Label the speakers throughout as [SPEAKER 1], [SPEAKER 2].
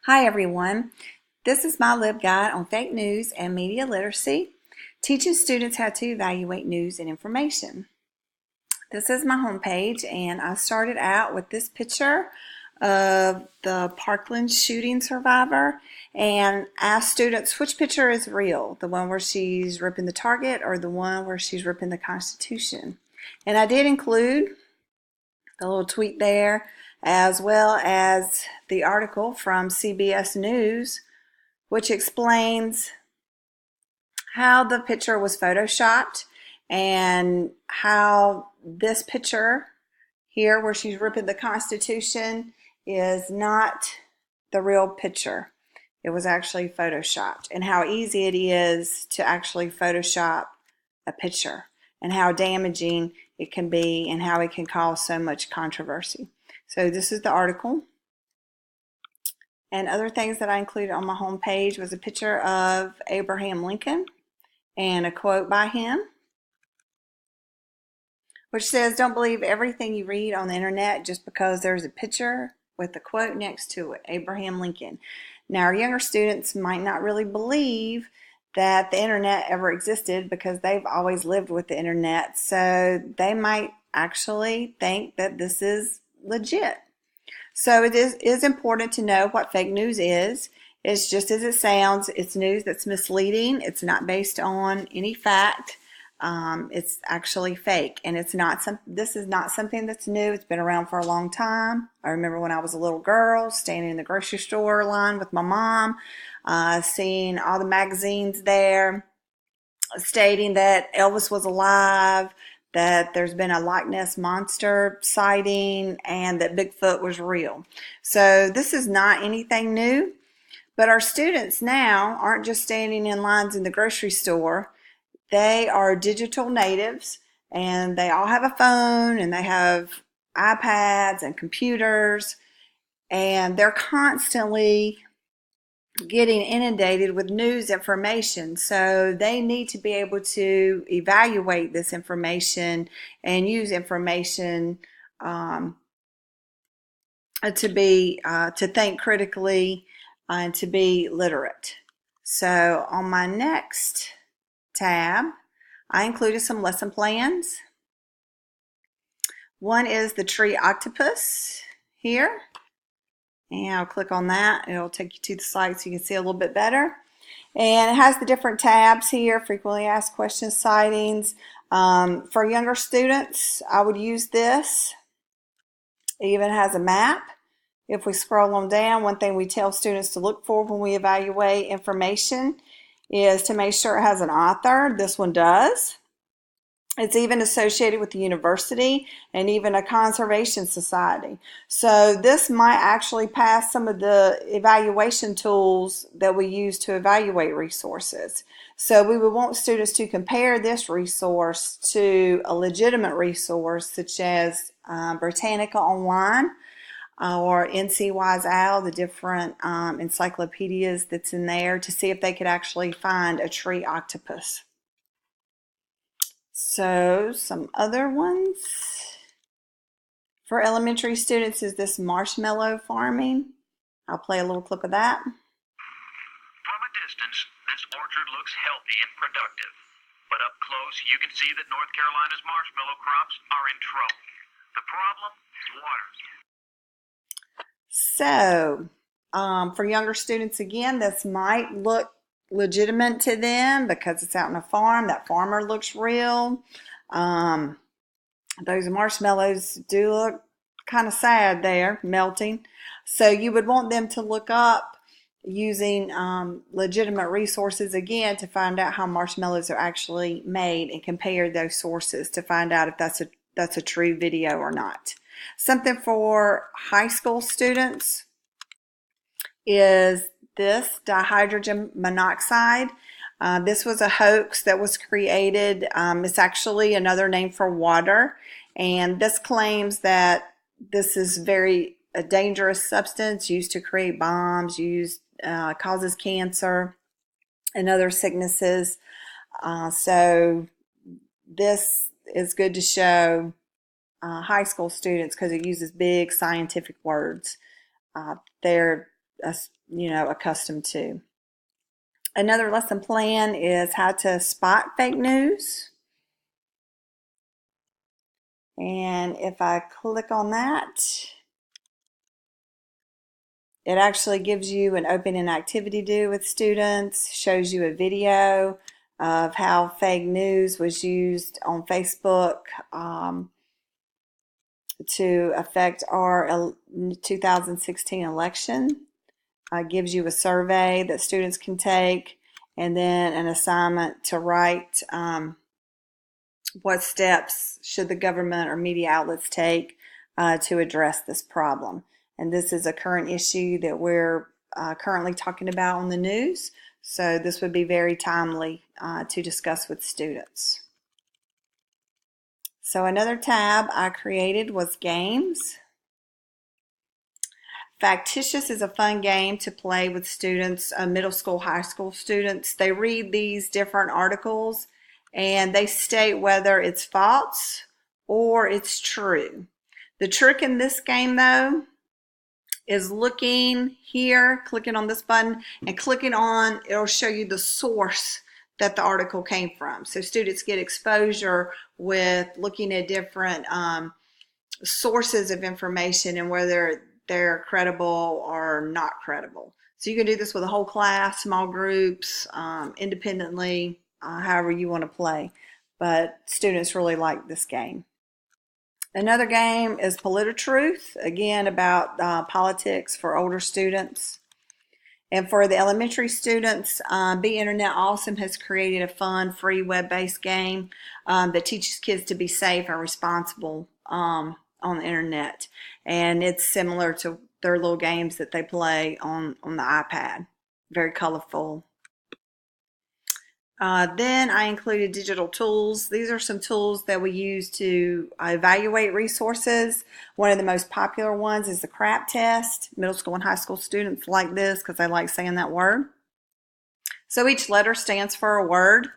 [SPEAKER 1] Hi everyone, this is my LibGuide on fake news and media literacy, teaching students how to evaluate news and information. This is my homepage, and I started out with this picture of the Parkland shooting survivor and asked students which picture is real, the one where she's ripping the target or the one where she's ripping the Constitution. And I did include the little tweet there, as well as the article from CBS News, which explains how the picture was photoshopped and how this picture here, where she's ripping the Constitution, is not the real picture. It was actually photoshopped, and how easy it is to actually photoshop a picture and how damaging it can be and how it can cause so much controversy. So this is the article. And other things that I included on my homepage was a picture of Abraham Lincoln and a quote by him, which says, "Don't believe everything you read on the internet just because there's a picture with a quote next to it, Abraham Lincoln." Now, our younger students might not really believe that the internet ever existed because they've always lived with the internet, so they might actually think that this is legit. So it is important to know what fake news is. It's just as it sounds. It's news that's misleading. It's not based on any fact. It's actually fake, and this is not something that's new. It's been around for a long time. I remember when I was a little girl, standing in the grocery store line with my mom, seeing all the magazines there stating that Elvis was alive, that there's been a Loch Ness monster sighting, and that Bigfoot was real. So this is not anything new, but our students now aren't just standing in lines in the grocery store. They are digital natives, and they all have a phone, and they have iPads and computers, and they're constantly getting inundated with news information. So they need to be able to evaluate this information and use information to think critically and to be literate. So on my next tab, I included some lesson plans. One is the tree octopus here. And I'll click on that. It'll take you to the site so you can see a little bit better. And it has the different tabs here, frequently asked questions, sightings. For younger students, I would use this. It even has a map. If we scroll on down, one thing we tell students to look for when we evaluate information is to make sure it has an author. This one does. It's even associated with the university and even a conservation society. So this might actually pass some of the evaluation tools that we use to evaluate resources. So we would want students to compare this resource to a legitimate resource such as Britannica Online or NC Wise Owl, the different encyclopedias that's in there, to see if they could actually find a tree octopus. So some other ones for elementary students is this marshmallow farming. I'll play a little clip of that.
[SPEAKER 2] From a distance, this orchard looks healthy and productive. But up close, you can see that North Carolina's marshmallow crops are in trouble. The problem? Water.
[SPEAKER 1] So for younger students, again, this might look legitimate to them because it's out on a farm. That farmer looks real. Those marshmallows do look kind of sad there, melting. So you would want them to look up using legitimate resources again to find out how marshmallows are actually made and compare those sources to find out if that's a true video or not. Something for high school students is this dihydrogen monoxide. This was a hoax that was created. It's actually another name for water, and this claims that this is a dangerous substance used to create bombs, causes cancer and other sicknesses. So this is good to show high school students because it uses big scientific words. They're accustomed to. Another lesson plan is how to spot fake news. And if I click on that, it actually gives you an open-end activity to do with students, shows you a video of how fake news was used on Facebook to affect our 2016 election. Gives you a survey that students can take, and then an assignment to write what steps should the government or media outlets take to address this problem. And this is a current issue that we're currently talking about on the news, so this would be very timely to discuss with students. So another tab I created was games. Factitious is a fun game to play with students, middle school, high school students. They read these different articles and they state whether it's false or it's true. The trick in this game, though, is looking here, clicking on this button, and clicking on, it'll show you the source that the article came from. So students get exposure with looking at different sources of information and whether they're credible or not credible. So you can do this with a whole class, small groups, independently, however you want to play. But students really like this game. Another game is Politotruth, again about politics for older students. And for the elementary students, Be Internet Awesome has created a fun, free web-based game that teaches kids to be safe and responsible on the internet. And it's similar to their little games that they play on the iPad. Very colorful. Then I included digital tools. These are some tools that we use to evaluate resources. One of the most popular ones is the CRAP test. Middle school and high school students like this because they like saying that word. So each letter stands for a word.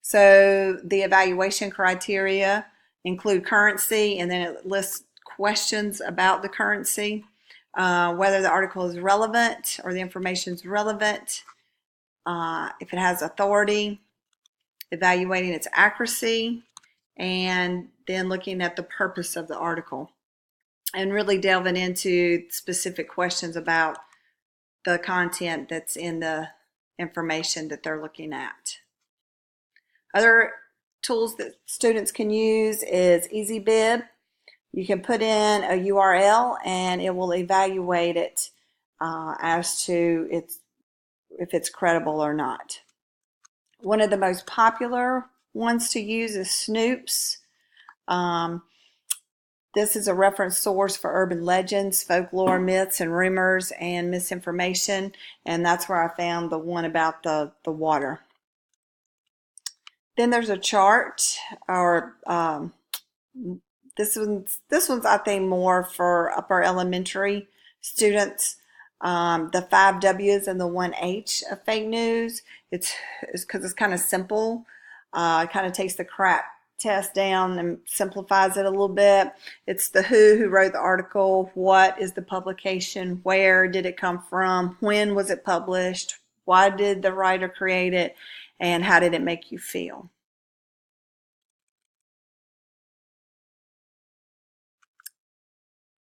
[SPEAKER 1] So the evaluation criteria include currency, and then it lists questions about the currency, whether the article is relevant or the information is relevant, if it has authority, evaluating its accuracy, and then looking at the purpose of the article and really delving into specific questions about the content that's in the information that they're looking at. Other tools that students can use is EasyBib. You can put in a URL and it will evaluate it as to if it's credible or not. One of the most popular ones to use is Snoops. This is a reference source for urban legends, folklore, myths, and rumors, and misinformation, and that's where I found the one about the water. Then there's a chart, or this one's I think more for upper elementary students. The 5 W's and the 1 H of fake news. It's because it's kind of simple. It kind of takes the CRAP test down and simplifies it a little bit. It's the who wrote the article, what is the publication, where did it come from, when was it published, why did the writer create it, and how did it make you feel.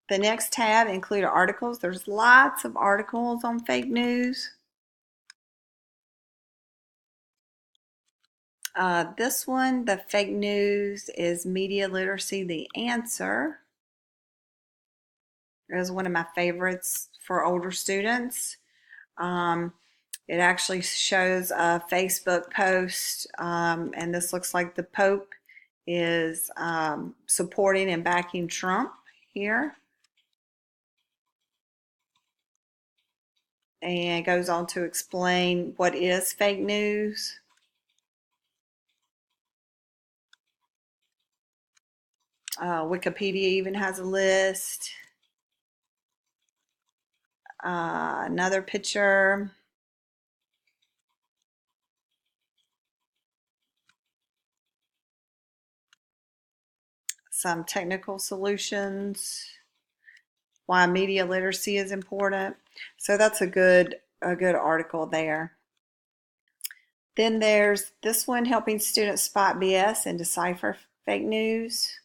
[SPEAKER 1] The next tab includes articles. There's lots of articles on fake news. This one, the fake news is media literacy, the answer. It is one of my favorites for older students. It actually shows a Facebook post, and this looks like the Pope is supporting and backing Trump here. And it goes on to explain what is fake news. Wikipedia even has a list. Another picture. Some technical solutions. why media literacy is important. So that's a good article there. Then there's this one, helping students spot BS and decipher fake news.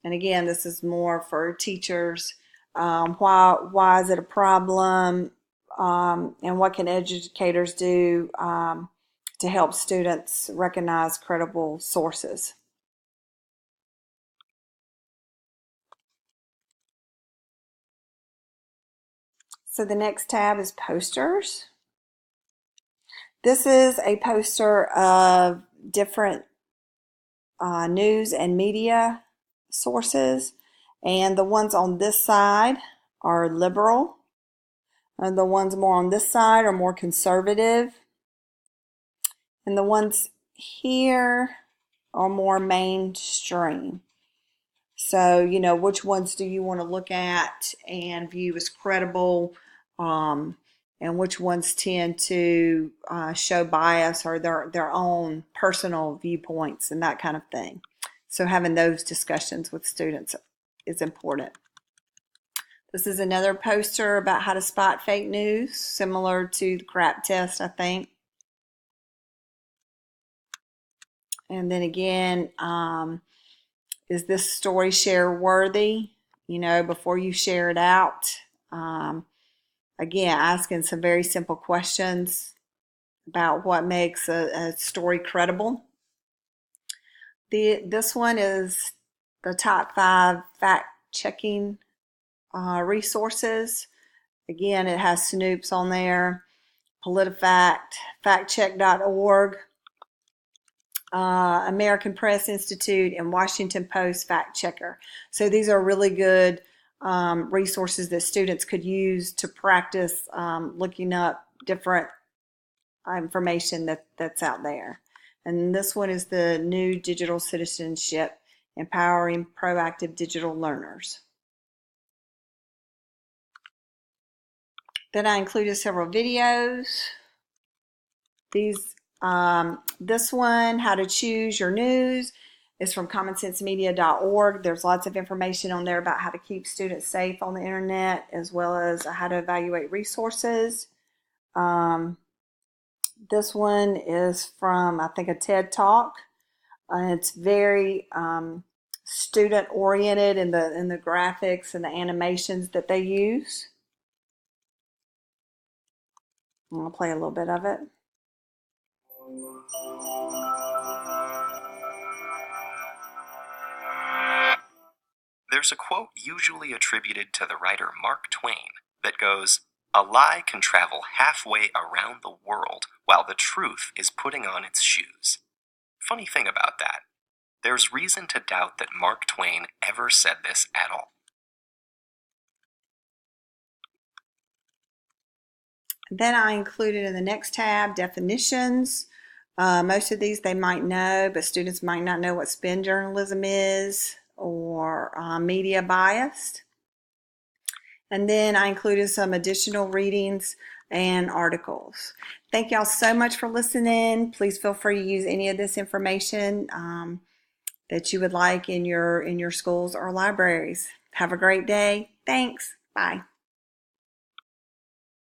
[SPEAKER 1] And again, this is more for teachers. Why is it a problem? And what can educators do to help students recognize credible sources? So the next tab is posters. This is a poster of different news and media sources, and the ones on this side are liberal, and the ones more on this side are more conservative, and the ones here are more mainstream. So, you know, which ones do you want to look at and view as credible, and which ones tend to show bias or their own personal viewpoints and that kind of thing. So having those discussions with students is important. This is another poster about how to spot fake news, similar to the CRAP test, I think. And then again, is this story share worthy? You know, before you share it out. Again, asking some very simple questions about what makes a story credible. This one is the top 5 fact-checking resources. Again, it has Snoops on there, PolitiFact, factcheck.org, American Press Institute, and Washington Post Fact Checker. So these are really good resources that students could use to practice looking up different information that's out there. And this one is the new digital citizenship, empowering proactive digital learners. Then I included several videos. This one, how to choose your news, is from commonsensemedia.org. There's lots of information on there about how to keep students safe on the internet, as well as how to evaluate resources. This one is from, I think, a TED Talk. It's very student oriented in the graphics and the animations that they use. I'll play a little bit of it.
[SPEAKER 3] There's a quote usually attributed to the writer Mark Twain that goes, "A lie can travel halfway around the world while the truth is putting on its shoes." Funny thing about that, there's reason to doubt that Mark Twain ever said this at all.
[SPEAKER 1] Then I included in the next tab definitions. Most of these they might know, but students might not know what spin journalism is or media bias. And then I included some additional readings and articles. Thank y'all so much for listening. Please feel free to use any of this information that you would like in your schools or libraries. Have a great day. Thanks. Bye.